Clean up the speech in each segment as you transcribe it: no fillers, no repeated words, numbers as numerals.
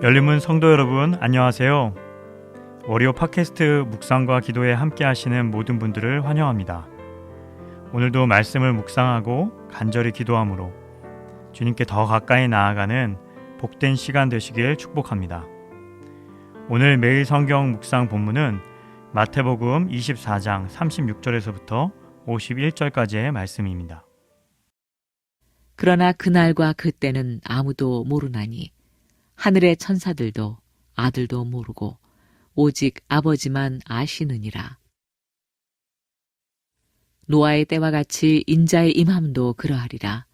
열린문 성도 여러분, 안녕하세요. 월요 팟캐스트 묵상과 기도에 함께 하시는 모든 분들을 환영합니다. 오늘도 말씀을 묵상하고 간절히 기도함으로 주님께 더 가까이 나아가는 복된 시간 되시길 축복합니다. 오늘 매일 성경 묵상 본문은 마태복음 24장 36절에서부터 51절까지의 말씀입니다. 그러나 그날과 그때는 아무도 모르나니 하늘의 천사들도 아들도 모르고 오직 아버지만 아시느니라. 노아의 때와 같이 인자의 임함도 그러하리라.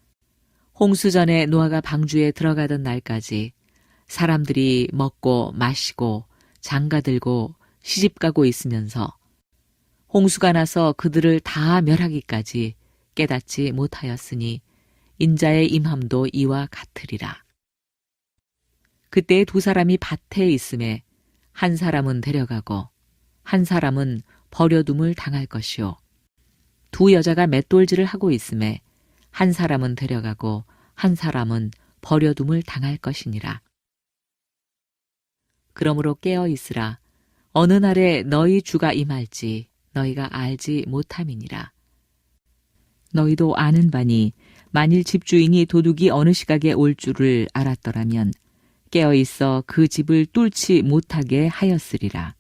홍수 전에 노아가 방주에 들어가던 날까지 사람들이 먹고 마시고 장가들고 시집가고 있으면서 홍수가 나서 그들을 다 멸하기까지 깨닫지 못하였으니 인자의 임함도 이와 같으리라. 그때 두 사람이 밭에 있음에 한 사람은 데려가고 한 사람은 버려둠을 당할 것이요. 두 여자가 맷돌질을 하고 있음에 한 사람은 데려가고 한 사람은 버려둠을 당할 것이니라. 그러므로 깨어 있으라. 어느 날에 너희 주가 임할지 너희가 알지 못함이니라. 너희도 아는 바니 만일 집주인이 도둑이 어느 시각에 올 줄을 알았더라면 깨어있어 그 집을 뚫지 못하게 하였으리라.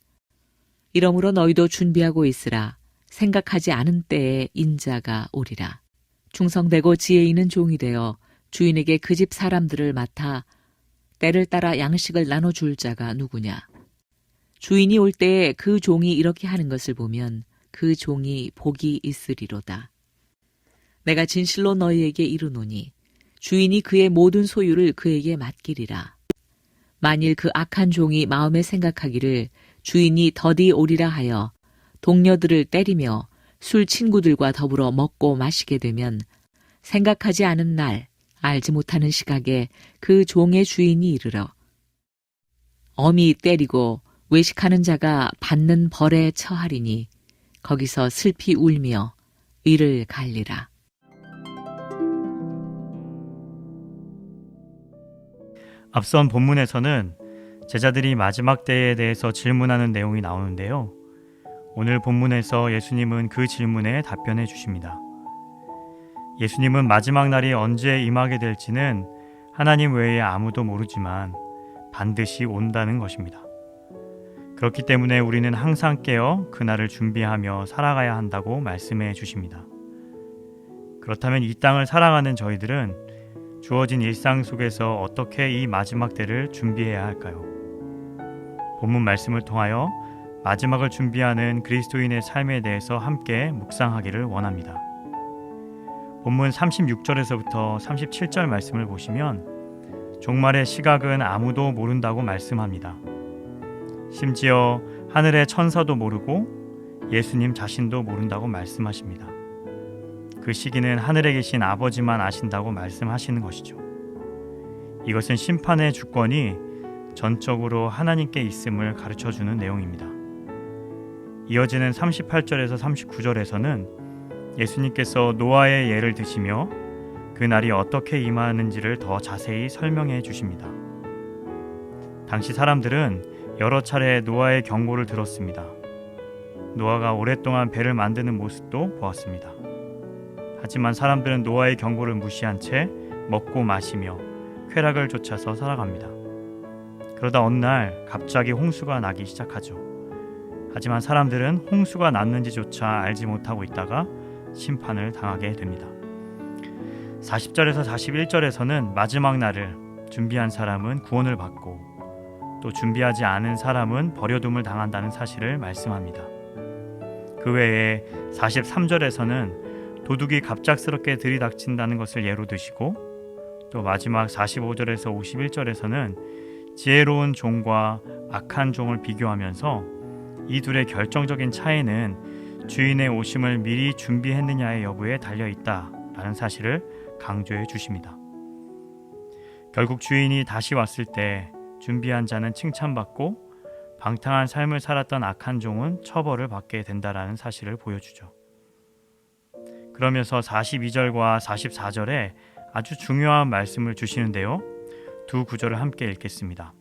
이러므로 너희도 준비하고 있으라. 생각하지 않은 때에 인자가 오리라. 충성되고 지혜 있는 종이 되어 주인에게 그 집 사람들을 맡아 때를 따라 양식을 나눠줄 자가 누구냐. 주인이 올 때에 그 종이 이렇게 하는 것을 보면 그 종이 복이 있으리로다. 내가 진실로 너희에게 이르노니 주인이 그의 모든 소유를 그에게 맡기리라. 만일 그 악한 종이 마음에 생각하기를 주인이 더디 오리라 하여 동료들을 때리며 술 친구들과 더불어 먹고 마시게 되면 생각하지 않은 날, 알지 못하는 시각에 그 종의 주인이 이르러 엄히 때리고 외식하는 자가 받는 벌에 처하리니 거기서 슬피 울며 이를 갈리라. 앞선 본문에서는 제자들이 마지막 때에 대해서 질문하는 내용이 나오는데요. 오늘 본문에서 예수님은 그 질문에 답변해 주십니다. 예수님은 마지막 날이 언제 임하게 될지는 하나님 외에 아무도 모르지만 반드시 온다는 것입니다. 그렇기 때문에 우리는 항상 깨어 그날을 준비하며 살아가야 한다고 말씀해 주십니다. 그렇다면 이 땅을 살아가는 저희들은 주어진 일상 속에서 어떻게 이 마지막 때를 준비해야 할까요? 본문 말씀을 통하여 마지막을 준비하는 그리스도인의 삶에 대해서 함께 묵상하기를 원합니다. 본문 36절에서부터 37절 말씀을 보시면 종말의 시각은 아무도 모른다고 말씀합니다. 심지어 하늘의 천사도 모르고 예수님 자신도 모른다고 말씀하십니다. 그 시기는 하늘에 계신 아버지만 아신다고 말씀하시는 것이죠. 이것은 심판의 주권이 전적으로 하나님께 있음을 가르쳐주는 내용입니다. 이어지는 38절에서 39절에서는 예수님께서 노아의 예를 드시며 그 날이 어떻게 임하는지를 더 자세히 설명해 주십니다. 당시 사람들은 여러 차례 노아의 경고를 들었습니다. 노아가 오랫동안 배를 만드는 모습도 보았습니다. 하지만 사람들은 노아의 경고를 무시한 채 먹고 마시며 쾌락을 쫓아서 살아갑니다. 그러다 어느 날 갑자기 홍수가 나기 시작하죠. 하지만 사람들은 홍수가 났는지조차 알지 못하고 있다가 심판을 당하게 됩니다. 40절에서 41절에서는 마지막 날을 준비한 사람은 구원을 받고 또 준비하지 않은 사람은 버려둠을 당한다는 사실을 말씀합니다. 그 외에 43절에서는 도둑이 갑작스럽게 들이닥친다는 것을 예로 드시고 또 마지막 45절에서 51절에서는 지혜로운 종과 악한 종을 비교하면서 이 둘의 결정적인 차이는 주인의 오심을 미리 준비했느냐의 여부에 달려있다라는 사실을 강조해 주십니다. 결국 주인이 다시 왔을 때 준비한 자는 칭찬받고 방탕한 삶을 살았던 악한 종은 처벌을 받게 된다라는 사실을 보여주죠. 그러면서 42절과 44절에 아주 중요한 말씀을 주시는데요. 두 구절을 함께 읽겠습니다.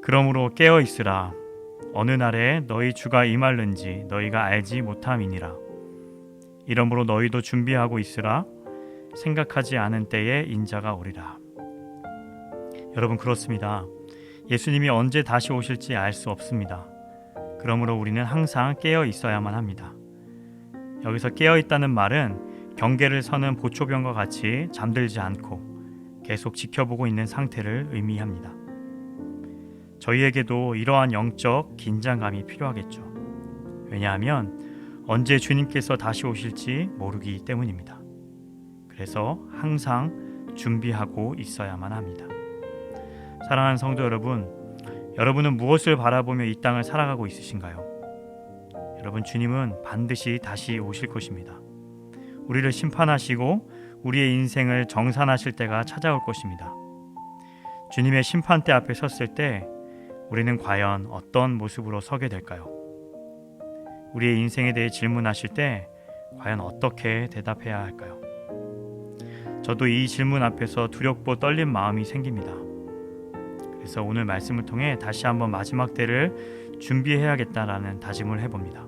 그러므로 깨어 있으라. 어느 날에 너희 주가 임할는지 너희가 알지 못함이니라. 이러므로 너희도 준비하고 있으라. 생각하지 않은 때에 인자가 오리라. 여러분, 그렇습니다. 예수님이 언제 다시 오실지 알 수 없습니다. 그러므로 우리는 항상 깨어 있어야만 합니다. 여기서 깨어 있다는 말은 경계를 서는 보초병과 같이 잠들지 않고 계속 지켜보고 있는 상태를 의미합니다. 저희에게도 이러한 영적 긴장감이 필요하겠죠. 왜냐하면 언제 주님께서 다시 오실지 모르기 때문입니다. 그래서 항상 준비하고 있어야만 합니다. 사랑하는 성도 여러분, 여러분은 무엇을 바라보며 이 땅을 살아가고 있으신가요? 여러분, 주님은 반드시 다시 오실 것입니다. 우리를 심판하시고 우리의 인생을 정산하실 때가 찾아올 것입니다. 주님의 심판대 앞에 섰을 때 우리는 과연 어떤 모습으로 서게 될까요? 우리의 인생에 대해 질문하실 때 과연 어떻게 대답해야 할까요? 저도 이 질문 앞에서 두렵고 떨린 마음이 생깁니다. 그래서 오늘 말씀을 통해 다시 한번 마지막 때를 준비해야겠다라는 다짐을 해봅니다.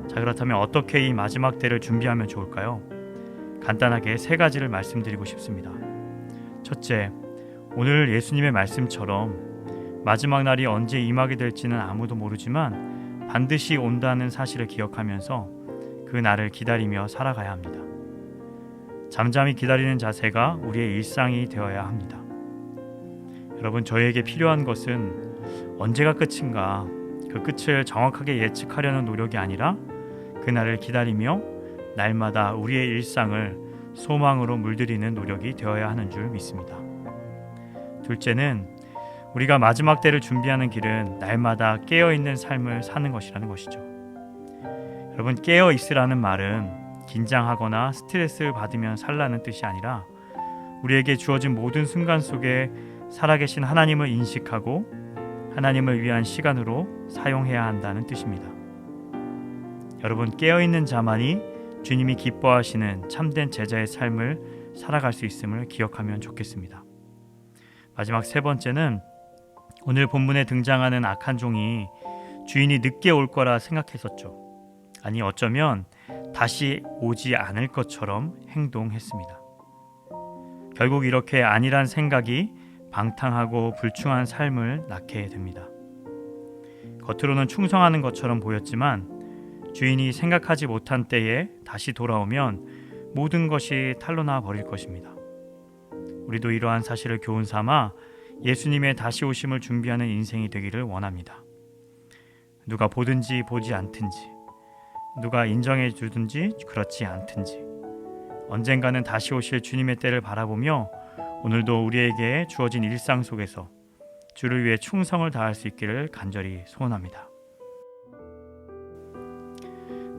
자, 그렇다면 어떻게 이 마지막 때를 준비하면 좋을까요? 간단하게 3가지를 말씀드리고 싶습니다. 첫째, 오늘 예수님의 말씀처럼 마지막 날이 언제 임하게 될지는 아무도 모르지만 반드시 온다는 사실을 기억하면서 그 날을 기다리며 살아가야 합니다. 잠잠히 기다리는 자세가 우리의 일상이 되어야 합니다. 여러분, 저에게 필요한 것은 언제가 끝인가, 그 끝을 정확하게 예측하려는 노력이 아니라 그날을 기다리며 날마다 우리의 일상을 소망으로 물들이는 노력이 되어야 하는 줄 믿습니다. 둘째는 우리가 마지막 때를 준비하는 길은 날마다 깨어있는 삶을 사는 것이라는 것이죠. 여러분, 깨어 있으라는 말은 긴장하거나 스트레스를 받으면 살라는 뜻이 아니라 우리에게 주어진 모든 순간 속에 살아계신 하나님을 인식하고 하나님을 위한 시간으로 사용해야 한다는 뜻입니다. 여러분, 깨어있는 자만이 주님이 기뻐하시는 참된 제자의 삶을 살아갈 수 있음을 기억하면 좋겠습니다. 마지막 3번째는 오늘 본문에 등장하는 악한 종이 주인이 늦게 올 거라 생각했었죠. 아니, 어쩌면 다시 오지 않을 것처럼 행동했습니다. 결국 이렇게 안일한 생각이 방탕하고 불충한 삶을 낳게 됩니다. 겉으로는 충성하는 것처럼 보였지만 주인이 생각하지 못한 때에 다시 돌아오면 모든 것이 탄로나 버릴 것입니다. 우리도 이러한 사실을 교훈 삼아 예수님의 다시 오심을 준비하는 인생이 되기를 원합니다. 누가 보든지 보지 않든지, 누가 인정해 주든지 그렇지 않든지, 언젠가는 다시 오실 주님의 때를 바라보며 오늘도 우리에게 주어진 일상 속에서 주를 위해 충성을 다할 수 있기를 간절히 소원합니다.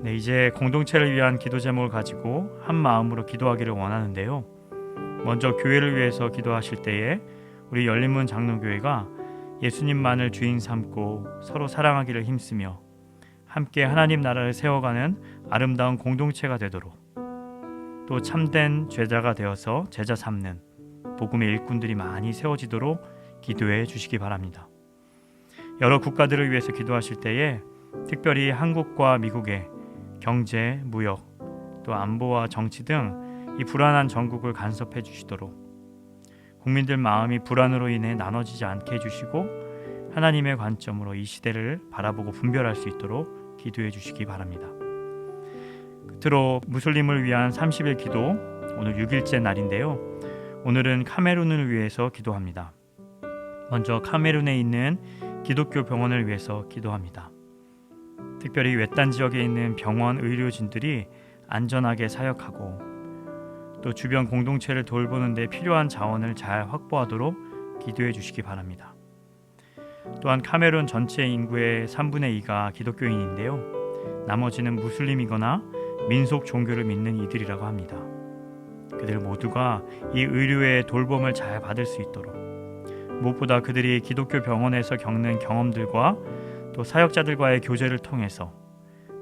네, 이제 공동체를 위한 기도 제목을 가지고 한 마음으로 기도하기를 원하는데요. 먼저 교회를 위해서 기도하실 때에 우리 열린문 장로교회가 예수님만을 주인 삼고 서로 사랑하기를 힘쓰며 함께 하나님 나라를 세워가는 아름다운 공동체가 되도록, 또 참된 제자가 되어서 제자 삼는 복음의 일꾼들이 많이 세워지도록 기도해 주시기 바랍니다. 여러 국가들을 위해서 기도하실 때에 특별히 한국과 미국의 경제, 무역, 또 안보와 정치 등 이 불안한 전국을 간섭해 주시도록, 국민들 마음이 불안으로 인해 나눠지지 않게 해주시고 하나님의 관점으로 이 시대를 바라보고 분별할 수 있도록 기도해 주시기 바랍니다. 끝으로 무슬림을 위한 30일 기도, 오늘 6일째 날인데요. 오늘은 카메룬을 위해서 기도합니다. 먼저 카메룬에 있는 기독교 병원을 위해서 기도합니다. 특별히 외딴 지역에 있는 병원 의료진들이 안전하게 사역하고 또 주변 공동체를 돌보는 데 필요한 자원을 잘 확보하도록 기도해 주시기 바랍니다. 또한 카메룬 전체 인구의 3분의 2가 기독교인인데요. 나머지는 무슬림이거나 민속 종교를 믿는 이들이라고 합니다. 그들 모두가 이 의료의 돌봄을 잘 받을 수 있도록, 무엇보다 그들이 기독교 병원에서 겪는 경험들과 또 사역자들과의 교제를 통해서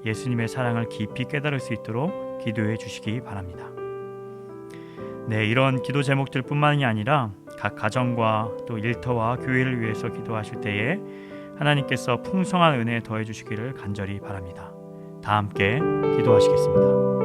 예수님의 사랑을 깊이 깨달을 수 있도록 기도해 주시기 바랍니다. 네, 이런 기도 제목들뿐만이 아니라 각 가정과 또 일터와 교회를 위해서 기도하실 때에 하나님께서 풍성한 은혜 더해 주시기를 간절히 바랍니다. 다 함께 기도하시겠습니다.